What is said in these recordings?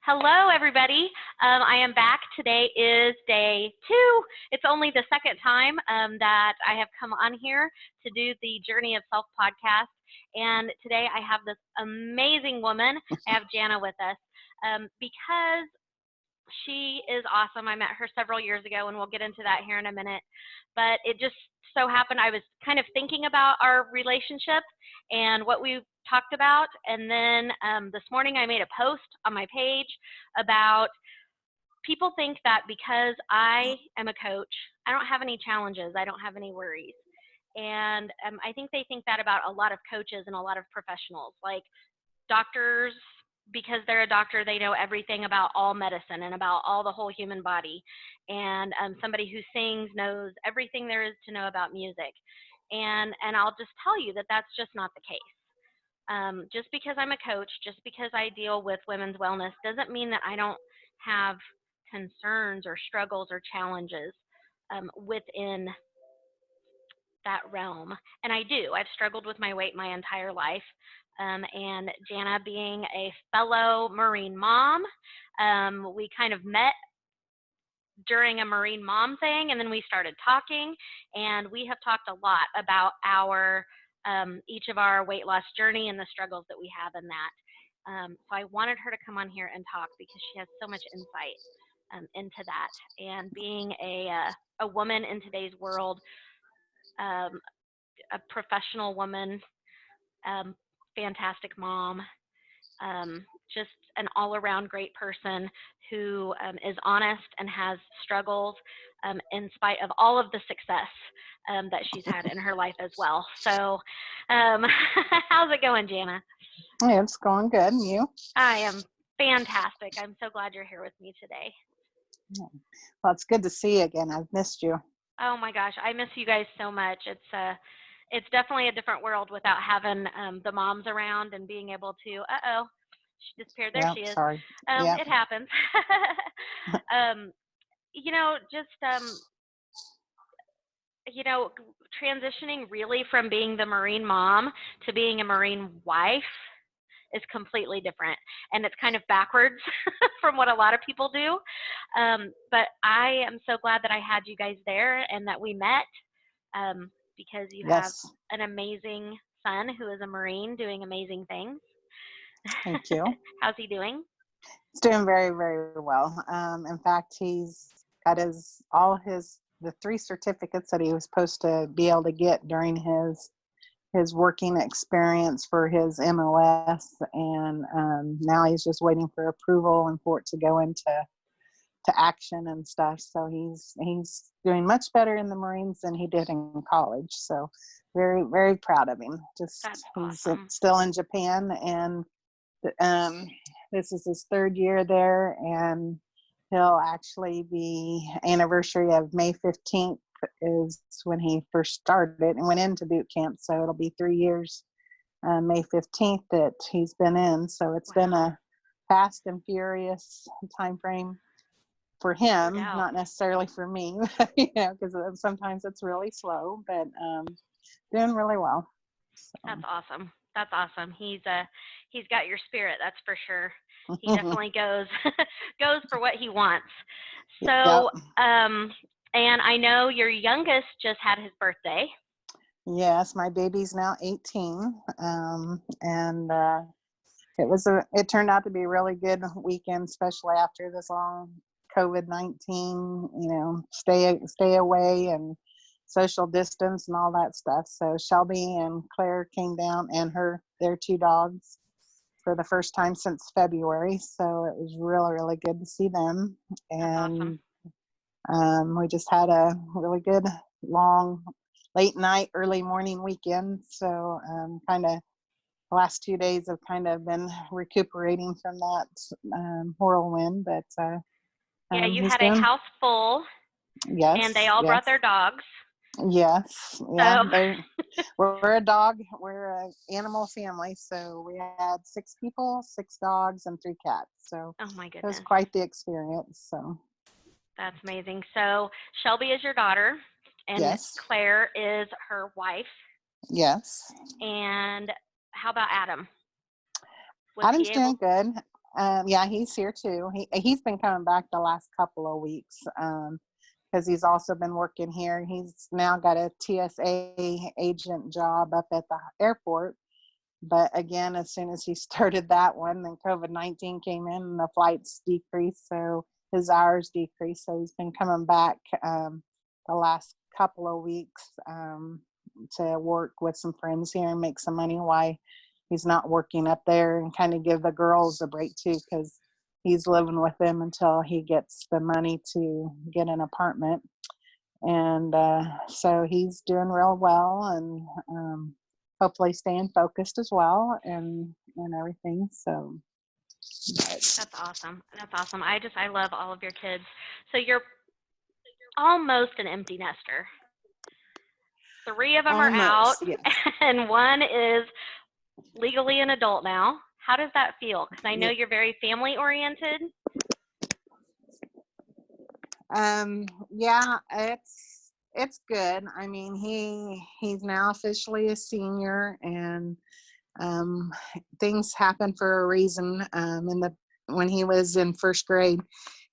Hello, everybody. I am back. Today is day 2. It's only the second time that I have come on here to do the Journey of Self podcast. And today I have this amazing woman. I have Janna with us because she is awesome. I met her several years ago, and we'll get into that here in a minute. But it just so happened I was kind of thinking about our relationship and what we talked about. And then this morning I made a post on my page about people think that because I am a coach, I don't have any challenges. I don't have any worries. And I think they think that about a lot of coaches and a lot of professionals, like doctors. Because they're a doctor, they know everything about all medicine and about all the whole human body. And somebody who sings knows everything there is to know about music. And I'll just tell you that that's just not the case. Just because I'm a coach, just because I deal with women's wellness, doesn't mean that I don't have concerns or struggles or challenges within that realm. And I do. I've struggled with my weight my entire life. And Janna, being a fellow Marine mom, we kind of met during a Marine mom thing, and then we started talking, and we have talked a lot about our each of our weight loss journey and the struggles that we have in that. So I wanted her to come on here and talk because she has so much insight into that. And being a woman in today's world, a professional woman, fantastic mom, just an all-around great person who is honest and has struggles in spite of all of the success that she's had in her life as well. So how's it going, Janna? Hey, it's going good. And you? I am fantastic. I'm so glad you're here with me today. Well, it's good to see you again. I've missed you. Oh my gosh, I miss you guys so much. It's definitely a different world without having the moms around and being able to, she disappeared. There she is. Sorry. It happens. Transitioning really from being the Marine mom to being a Marine wife is completely different. And it's kind of backwards from what a lot of people do. But I am so glad that I had you guys there and that we met. Because you have an amazing son who is a Marine doing amazing things. Thank you. How's he doing? He's doing very, very well. In fact, he's got the 3 certificates that he was supposed to be able to get during his working experience for his MOS, and now he's just waiting for approval and for it to go into action and stuff. So he's doing much better in the Marines than he did in college. So very, very proud of him. That's awesome. He's still in Japan, and this is his 3rd year there, and he'll actually be anniversary of May 15th is when he first started and went into boot camp. So it'll be 3 years, May 15th that he's been in. So it's been a fast and furious time frame for him, not necessarily for me, because sometimes it's really slow, but doing really well. So. That's awesome. That's awesome. He's got your spirit, that's for sure. He definitely goes for what he wants. So, and I know your youngest just had his birthday. Yes, my baby's now 18, and it turned out to be a really good weekend, especially after this long COVID-19, stay away and social distance and all that stuff. So Shelby and Claire came down, and their 2 dogs, for the first time since February. So it was really, really good to see them. And awesome. We just had a really good long late night, early morning weekend. So kind of the last 2 days have kind of been recuperating from that whirlwind, but yeah, you had a house full. Yes. And they all brought their dogs. Yes. Yeah. We're an animal family. So we had 6 people, 6 dogs, and 3 cats. So oh my goodness, it was quite the experience. So that's amazing. So Shelby is your daughter, and Claire is her wife. Yes. And how about Adam? Adam's doing good. Yeah, he's here too. He's been coming back the last couple of weeks because he's also been working here. He's now got a TSA agent job up at the airport. But again, as soon as he started that one, then COVID-19 came in and the flights decreased, so his hours decreased. So he's been coming back the last couple of weeks to work with some friends here and make some money while he's not working up there, and kind of give the girls a break too, because he's living with them until he gets the money to get an apartment. And so he's doing real well, and hopefully staying focused as well, and everything. So That's awesome. That's awesome. I love all of your kids. So you're almost an empty nester. 3 of them are out, almost, yes. and 1 is legally an adult now. How does that feel? Because I know you're very family oriented. Yeah, it's good. I mean, he's now officially a senior, and things happen for a reason. When he was in first grade,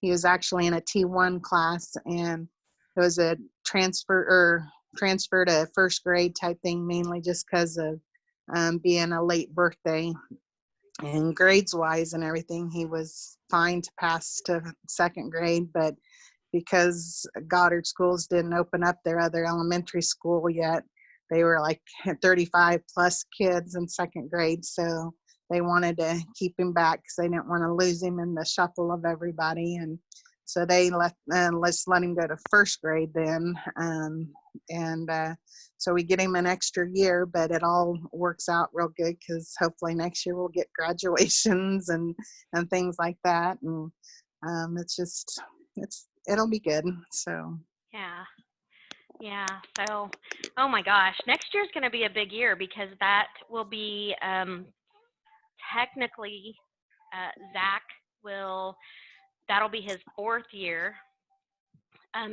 he was actually in a T1 class, and it was a transfer to first grade type thing, mainly just because of being a late birthday. And grades wise and everything, he was fine to pass to second grade, but because Goddard schools didn't open up their other elementary school yet, they were like 35 plus kids in second grade. So they wanted to keep him back because they didn't want to lose him in the shuffle of everybody. And so they let's let him go to first grade then. So we get him an extra year, but it all works out real good because hopefully next year we'll get graduations and things like that. And it'll be good. So Yeah. So, oh my gosh, next year's going to be a big year because that will be technically Zach that'll be his 4th year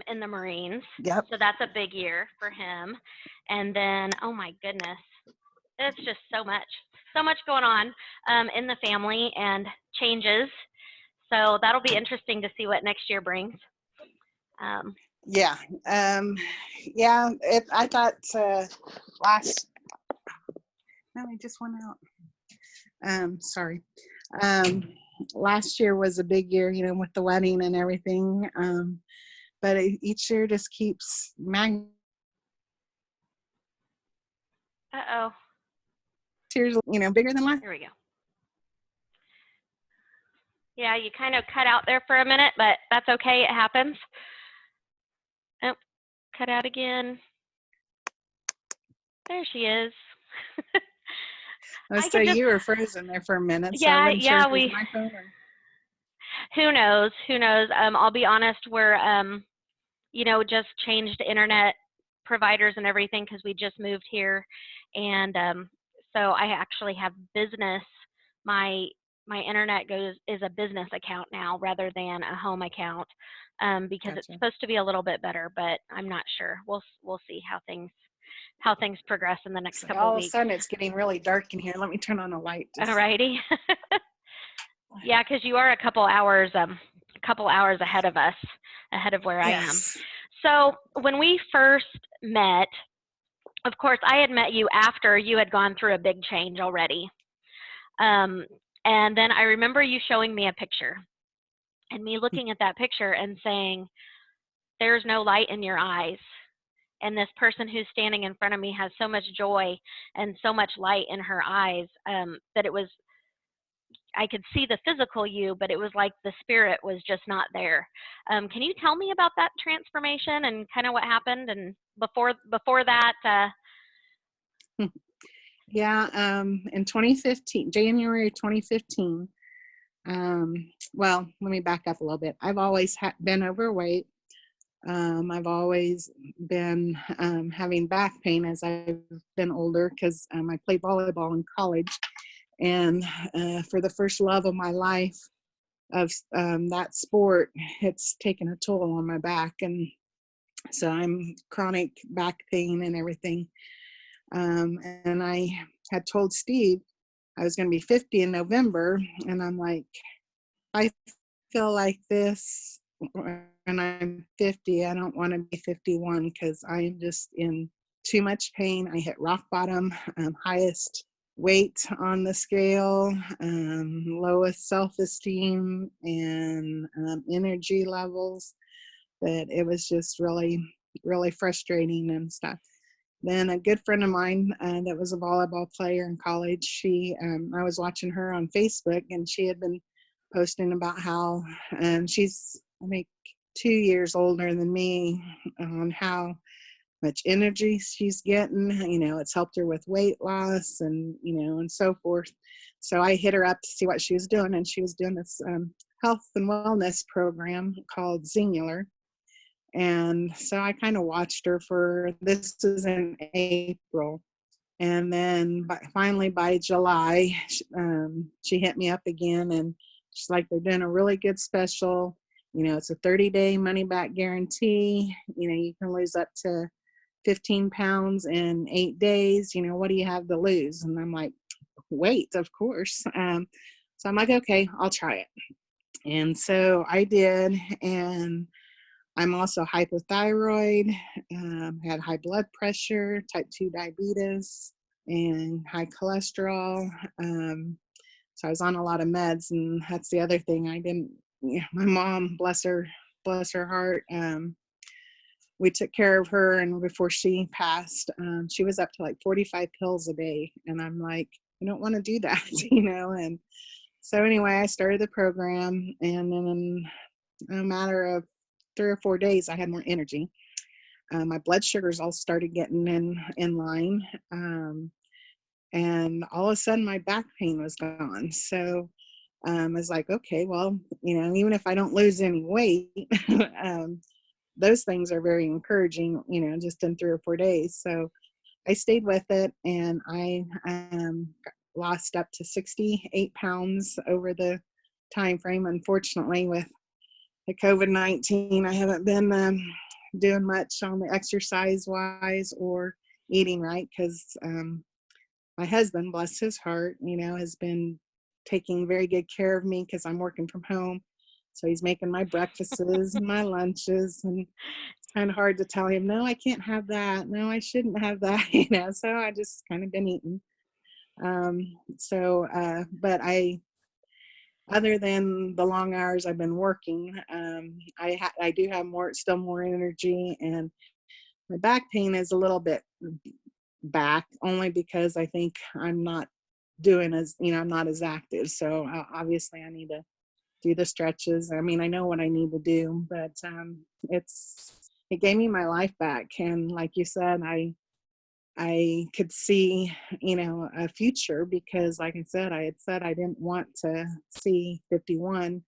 in the Marines. Yep. So that's a big year for him. And then, oh my goodness, it's just so much going on in the family and changes. So that'll be interesting to see what next year brings. Yeah. I thought I just went out. Sorry. Last year was a big year, with the wedding and everything. But each year just keeps years, bigger than last. Here we go. Yeah, you kind of cut out there for a minute, but that's okay. It happens. Oh, cut out again. There she is. You were frozen there for a minute. So Yeah, I wasn't sure if it was my phone or... Who knows? I'll be honest. We're just changed internet providers and everything because we just moved here, and so I actually have business. My internet is a business account now rather than a home account because Gotcha. It's supposed to be a little bit better, but I'm not sure. We'll see how things progress in the next couple of weeks. All of a sudden it's getting really dark in here. Let me turn on a light. Alrighty. Yeah, because you are a couple hours ahead of us, ahead of where Yes. I am. So when we first met, of course, I had met you after you had gone through a big change already. And then I remember you showing me a picture and me looking at that picture and saying, there's no light in your eyes. And this person who's standing in front of me has so much joy and so much light in her eyes that I could see the physical you, but it was like the spirit was just not there. Can you tell me about that transformation and kind of what happened? And before that? Yeah, in 2015, January 2015. Well, let me back up a little bit. I've always been overweight. I've always been having back pain as I've been older because I played volleyball in college. And for the first love of my life of that sport, it's taken a toll on my back. And so I'm chronic back pain and everything. And I had told Steve I was going to be 50 in November, and I'm like, I feel like this when I'm 50. I don't want to be 51 because I'm just in too much pain. I hit rock bottom, highest weight on the scale, lowest self-esteem and energy levels. That it was just really, really frustrating and stuff. Then a good friend of mine that was a volleyball player in college, I was watching her on Facebook, and she had been posting about how, she's, I think, 2 years older than me, on how much energy she's getting. It's helped her with weight loss and so forth. So I hit her up to see what she was doing, and she was doing this health and wellness program called Singular. And so I kind of watched her for, this was in April. And then finally by July, she hit me up again, and she's like, they're doing a really good special. It's a 30-day money back guarantee. You can lose up to 15 pounds in 8 days. What do you have to lose? And I'm like, weight, of course. So I'm like, okay, I'll try it. And so I did. And I'm also hypothyroid, had high blood pressure, type 2 diabetes, and high cholesterol. So I was on a lot of meds, and that's the other thing. My mom, bless her heart, we took care of her, and before she passed, she was up to like 45 pills a day. And I'm like, I don't want to do that, and so anyway, I started the program, and then in a matter of 3 or 4 days, I had more energy. My blood sugars all started getting in line. And all of a sudden my back pain was gone. So I was like, okay, well, even if I don't lose any weight, those things are very encouraging, just in 3 or 4 days. So I stayed with it, and I lost up to 68 pounds over the time frame. Unfortunately, with the COVID-19, I haven't been doing much on the exercise wise or eating right, because my husband, bless his heart, has been taking very good care of me because I'm working from home. So he's making my breakfasts and my lunches, and it's kind of hard to tell him, no, I can't have that. No, I shouldn't have that, so I just kind of been eating. But other than the long hours I've been working, I do have still more energy, and my back pain is a little bit back, only because I think I'm not doing I'm not as active. So obviously I need to do the stretches. I mean, I know what I need to do, but it gave me my life back. And like you said, I could see, a future, because like I said I didn't want to see 51,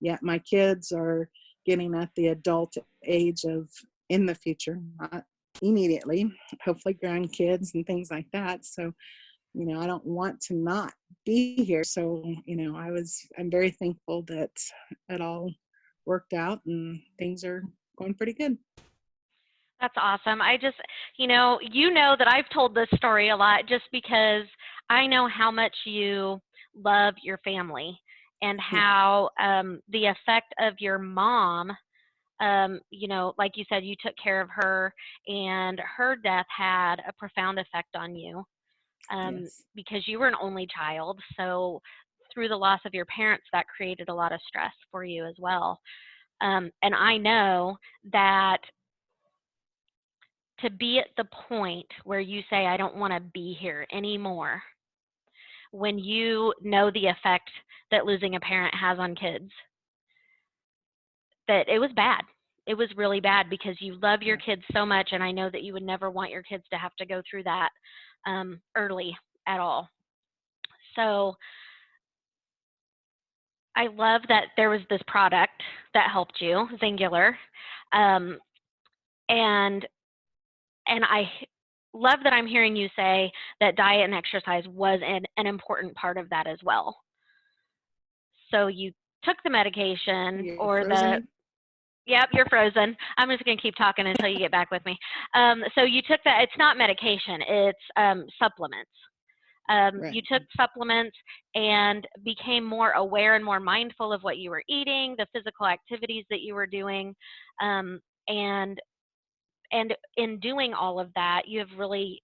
yet my kids are getting at the adult age of, in the future, not immediately, hopefully grandkids and things like that. So, I don't want to not be here. So, I'm very thankful that it all worked out and things are going pretty good. That's awesome. I just, that I've told this story a lot just because I know how much you love your family, and how the effect of your mom, like you said, you took care of her, and her death had a profound effect on you, Yes. because you were an only child. So through the loss of your parents, that created a lot of stress for you as well. And I know that to be at the point where you say, I don't want to be here anymore, when you know the effect that losing a parent has on kids, that it was bad. It was really bad, because you love your kids so much, and I know that you would never want your kids to have to go through that early at all. So I love that there was this product that helped you, Singular, um, and I love that I'm hearing you say that diet and exercise was an important part of that as well. So you took the medication, You're or frozen. yep, you're frozen. I'm just going to keep talking until you get back with me. So you took that, it's not medication, it's supplements. Right. You took supplements and became more aware and more mindful of what you were eating, the physical activities that you were doing, um, and and in doing all of that, you have really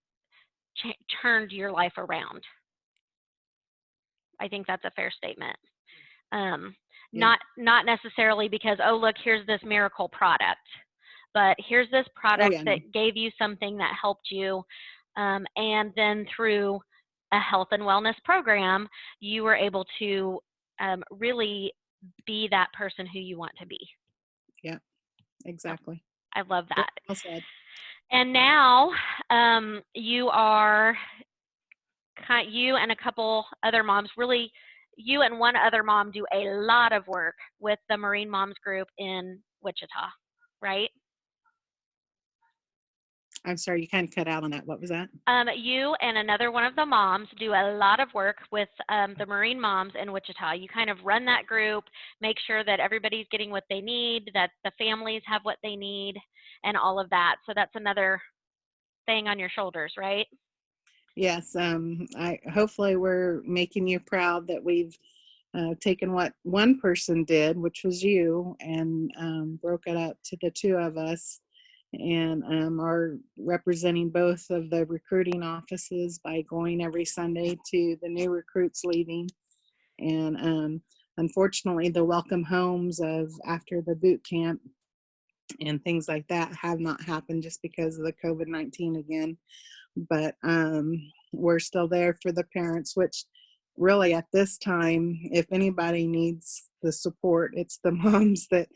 turned your life around. I think that's a fair statement. Um, Yeah. not necessarily because, oh, look, here's this miracle product, but here's this Oh product yeah. that No. gave you something that helped you, and then through a health and wellness program, you were able to really be that person who you want to be. Yeah. So Exactly. I love Very that. well said. And now you are you and a couple other moms really, you and one other mom do a lot of work with the Marine Moms group in Wichita, right? I'm sorry, you kind of cut out on that. What was that? You and another one of the moms do a lot of work with the Marine Moms in Wichita. You kind of run that group, make sure that everybody's getting what they need, that the families have what they need, and all of that. So that's another thing on your shoulders, right? Yes. I hopefully we're making you proud that we've taken what one person did, which was you, and broke it up to the two of us, and are representing both of the recruiting offices by going every Sunday to the new recruits leaving. And unfortunately, the welcome homes of after the boot camp and things like that have not happened just because of the COVID-19 again. But we're still there for the parents, which really at this time, if anybody needs the support, it's the moms that,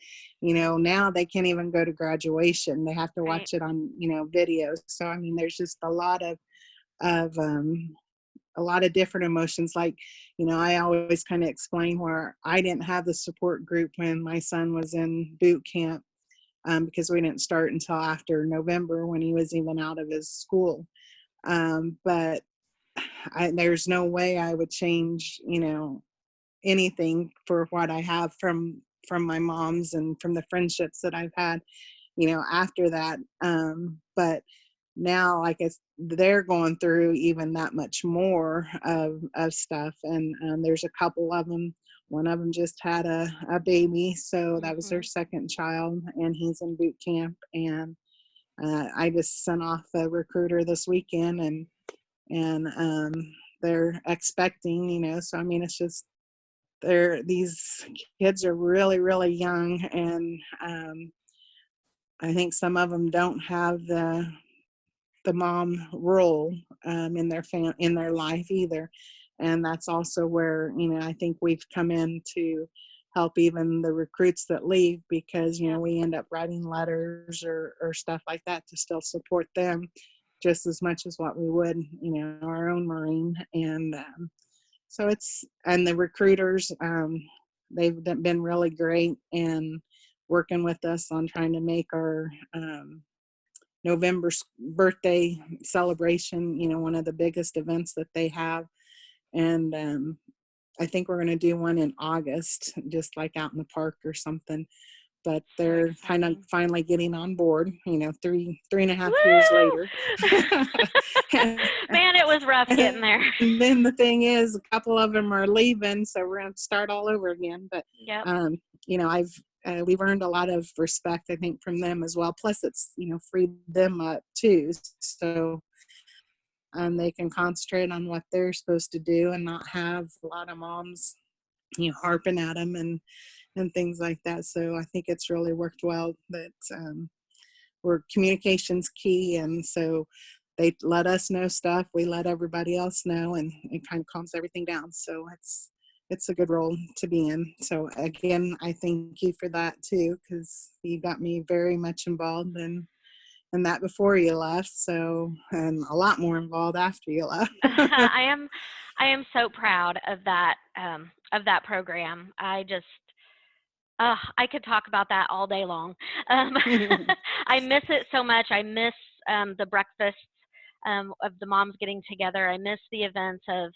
now they can't even go to graduation. They have to Right. watch it on, videos. So, I mean, there's just of a lot of different emotions. Like, I always kind of explain where I didn't have the support group when my son was in boot camp, because we didn't start until after November when he was even out of his school. But there's no way I would change, anything for what I have from my mom's and from the friendships that I've had, after that. But now, like they're going through even that much more of stuff, and there's a couple of them. One of them just had a baby, so that was their Mhm. second child, and he's in boot camp. And I just sent off a recruiter this weekend, and they're expecting, so I mean, it's just these kids are really, really young, and I think some of them don't have the mom role in in their life either. And that's also where, I think we've come in to help even the recruits that leave, because Yeah. we end up writing letters or stuff like that to still support them just as much as what we would, our own Marine. And so and the recruiters, they've been really great in working with us on trying to make our November birthday celebration, one of the biggest events that they have. And I think we're going to do one in August, just like out in the park or something. But So they're kind of exciting. finally getting on board, three and a half years later. Woo! Man, it was rough getting And there. then the thing is, a couple of them are leaving, so we're going to start all over again. But Yep. I've we've earned a lot of respect, I think, from them as well. Plus, it's freed them up too, so they can concentrate on what they're supposed to do and not have a lot of moms, harping at them and things like that. So I think it's really worked well that where communication's key, and so they let us know stuff, we let everybody else know, and it kind of calms everything down. So it's a good role to be in. So again, I thank you for that too, because you got me very much involved in that before you left, so, and a lot more involved after you left. I am so proud of that program. I could talk about that all day long. Um, I miss it so much. I miss the breakfasts of the moms getting together. I miss the events of,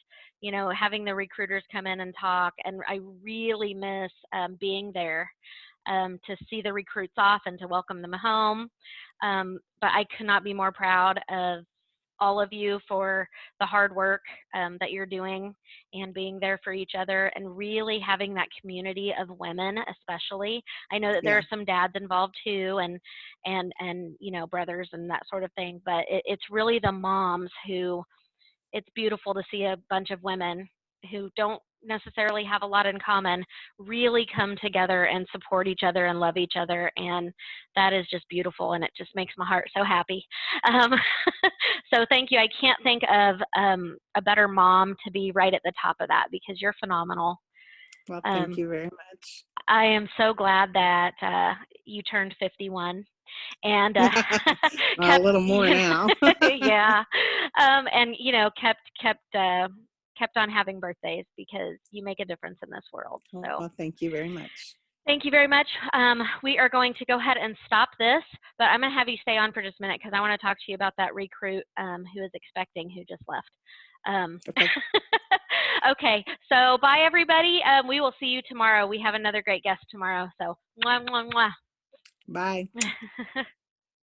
having the recruiters come in and talk. And I really miss being there to see the recruits off and to welcome them home. But I could not be more proud of all of you for the hard work that you're doing and being there for each other and really having that community of women, especially. I know that there Yeah. are some dads involved too, and you know, brothers and that sort of thing, but it's really the moms who, it's beautiful to see a bunch of women who don't necessarily have a lot in common really come together and support each other and love each other, and that is just beautiful, and it just makes my heart so happy. um, so thank you. I can't think of a better mom to be right at the top of that, because you're phenomenal. Well, thank you very much. I am so glad that you turned 51 and A kept, little more you now. know, yeah, and you know, kept on having birthdays, because you make a difference in this world. So Well, thank you very much. thank you very much. We are going to go ahead and stop this, but I'm going to have you stay on for just a minute, because I want to talk to you about that recruit who is expecting, who just left. Okay. Okay, so bye everybody. We will see you tomorrow. We have another great guest tomorrow. So mwah, mwah, mwah. Bye.